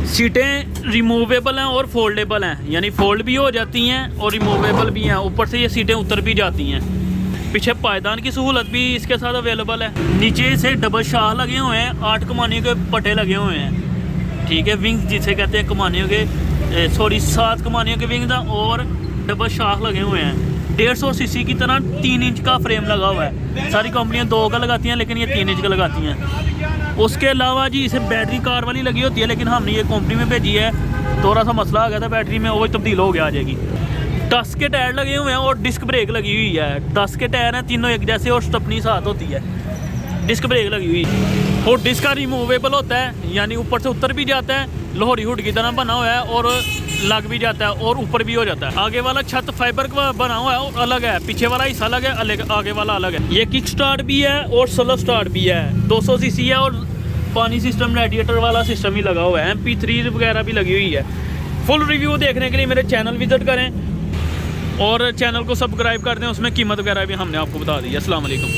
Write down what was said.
सीटें रिमूवेबल हैं और फोल्डेबल हैं, यानी फोल्ड भी हो जाती हैं और रिमूवेबल भी हैं। ऊपर से ये सीटें उतर भी जाती हैं। पीछे पायदान की सहूलत भी इसके साथ अवेलेबल है। नीचे से डबल शाह लगे हुए हैं, 8 कमानियों के पट्टे लगे हुए हैं, ठीक है। विंग्स जिसे कहते हैं कमानियों के, 7 कमानियों के विंग्स और डबल शाह लगे हुए हैं। 150 सीसी की तरह 3 इंच का फ्रेम लगा हुआ है। सारी कंपनियां 2 का लगाती हैं, लेकिन ये 3 इंच का लगाती हैं। उसके अलावा जी इसे बैटरी कार वाली लगी होती है, लेकिन हमने ये कंपनी में भेजी है। थोड़ा सा मसला आ गया था बैटरी में, वो तब्दील हो गया आ जाएगी। 10 के टायर लगे हुए हैं और डिस्क ब्रेक लगी हुई है। 10 के टायर हैं, तीनों एक जैसे, और स्टपनी साथ होती है। डिस्क ब्रेक लगी हुई है और डिस्क का रिमूवेबल होता है, यानी ऊपर से उतर भी जाता है, लाहौरी हुड की तरह बना हुआ है, और लग भी जाता है और ऊपर भी हो जाता है। आगे वाला छत फाइबर का बना हुआ है और अलग है, पीछे वाला हिस्सा अलग है, आगे वाला अलग है। ये किक स्टार्ट भी है और स्लो स्टार्ट भी है। 200 सीसी है और पानी सिस्टम, रेडिएटर वाला सिस्टम ही लगा हुआ है। MP3 वगैरह भी लगी हुई है। फुल रिव्यू देखने के लिए मेरे चैनल विजिट करें और चैनल को सब्सक्राइब कर दें। उसमें कीमत वगैरह भी हमने आपको बता दी है। अस्सलाम वालेकुम।